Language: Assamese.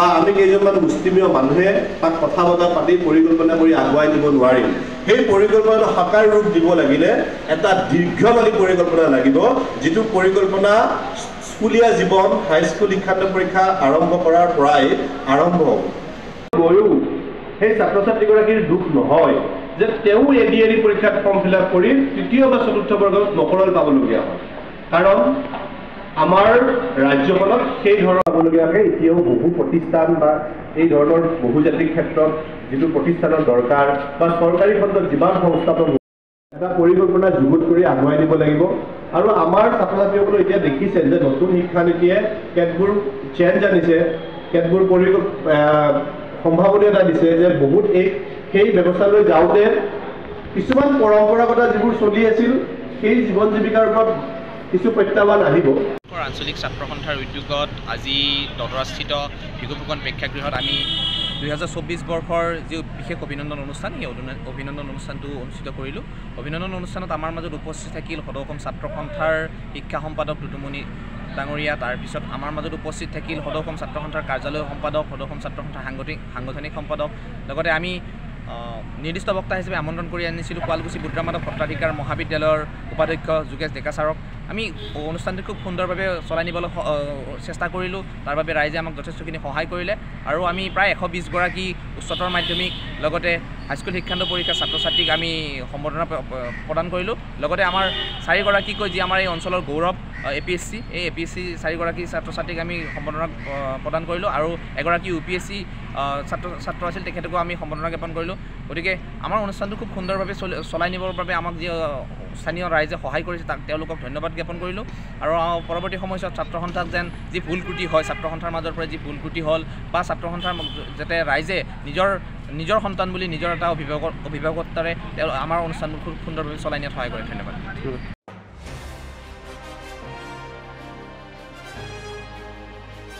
বা আমি কেইজনমান মুষ্টিমেয় মানুহে তাক কথা বতৰা পাতি পৰিকল্পনা কৰি আগুৱাই নিব নোৱাৰিম। সেই পৰিকল্পনাটো সাকাৰ ৰূপ দিব লাগিলে এটা দীৰ্ঘম্যাদী পৰিকল্পনা লাগিব, যিটো পৰিকল্পনা স্কুলীয়া জীৱন হাইস্কুল শিক্ষান্ত পৰীক্ষা আৰম্ভ কৰাৰ পৰাই আৰম্ভ হ'ব। গৈও সেই ছাত্ৰ ছাত্ৰীগৰাকীৰ দুখ নহয় যে তেওঁ এডিআৰই পৰীক্ষাত ফৰ্ম ফিল আপ কৰি তৃতীয় বা চতুৰ্থ বৰ্গত নকৰল পাবলগীয়া হয়, কাৰণ আমাৰ ৰাজ্যখনত সেই ধৰণৰ পাবলগীয়াকৈ এতিয়াও বহু প্ৰতিষ্ঠান বা এই ধৰণৰ বহুজাতিক ক্ষেত্ৰত যিটো প্ৰতিষ্ঠানৰ দৰকাৰ বা চৰকাৰী খণ্ডত যিমান সংস্থাপন এটা পৰিকল্পনা যুগুত কৰি আগুৱাই নিব লাগিব। আৰু আমাৰ ছাত্ৰ ছাত্ৰীসকলে এতিয়া দেখিছে যে নতুন শিক্ষানীতিয়ে কেতবোৰ চেঞ্জ আনিছে, কেতবোৰ সম্ভাৱনা এটা দিছে যে বহুত সেই ব্যৱস্থালৈ যাওঁতে কিছুমান পৰম্পৰাগত যিবোৰ চলি আছিল সেই জীৱন জীৱিকাৰ ওপৰত কিছু প্ৰত্যাহ্বান আহিব। আঞ্চলিক ছাত্ৰ সন্থাৰ উদ্যোগত আজি দদৰাস্থিত ভিগু ফুকন প্ৰেক্ষাগৃহত আমি 2024 বৰ্ষৰ যি বিশেষ অভিনন্দন অনুষ্ঠান, সেই অভিনন্দন অনুষ্ঠানটো অনুষ্ঠিত কৰিলোঁ। অভিনন্দন অনুষ্ঠানত আমাৰ মাজত উপস্থিত থাকিল সদৌ অসম ছাত্ৰ সন্থাৰ শিক্ষা সম্পাদক দুটুমণি ডাঙৰীয়া, তাৰপিছত আমাৰ মাজত উপস্থিত থাকিল সদৌ অসম ছাত্ৰ সন্থাৰ কাৰ্যালয় সম্পাদক, সদৌ অসম ছাত্ৰ সন্থাৰ সাংগঠনিক সম্পাদক, লগতে আমি নিৰ্দিষ্ট বক্তা হিচাপে আমন্ত্ৰণ কৰি আনিছিলোঁ শুৱালকুছি বুদ্ৰামাধৱ সত্ৰাধিকাৰ মহাবিদ্যালয়ৰ উপাধ্যক্ষ যোগেশ ডেকা ছাৰক। আমি অনুষ্ঠানটো খুব সুন্দৰভাৱে চলাই নিবলৈ চেষ্টা কৰিলোঁ, তাৰ বাবে ৰাইজে আমাক যথেষ্টখিনি সহায় কৰিলে। আৰু আমি প্ৰায় 120 গৰাকী উচ্চতৰ মাধ্যমিক লগতে হাইস্কুল শিক্ষান্ত পৰীক্ষা ছাত্ৰ ছাত্ৰীক আমি সম্বৰ্ধনা প্ৰদান কৰিলোঁ। লগতে আমাৰ 4 গৰাকীকৈ যি আমাৰ এই অঞ্চলৰ গৌৰৱ APSC, এই APSC 4 গৰাকী ছাত্ৰ ছাত্ৰীক আমি সম্বৰ্ধনা প্ৰদান কৰিলোঁ, আৰু এগৰাকী UPSC ছাত্ৰ আছিল, তেখেতকো আমি সম্বৰ্ধনা জ্ঞাপন কৰিলোঁ। গতিকে আমাৰ অনুষ্ঠানটো খুব সুন্দৰভাৱে চলাই নিবৰ বাবে আমাক যি স্থানীয় ৰাইজে সহায় কৰিছে তাক তেওঁলোকক ধন্যবাদ জ্ঞাপন কৰিলোঁ। আৰু পৰৱৰ্তী সময়ছোৱাত ছাত্ৰ সন্থাক যেন যি ভুল ত্ৰুটি হয়, ছাত্ৰ সন্থাৰ মাজৰ পৰা যি ভুল ত্ৰুটি হ'ল বা ছাত্ৰ সন্থাৰ যাতে ৰাইজে নিজৰ সন্তান বুলি নিজৰ এটা অভিভাৱকত্বৰে আমাৰ অনুষ্ঠানবোৰ খুব সুন্দৰভাৱে চলাই নিয়াত সহায় কৰে। ধন্যবাদ।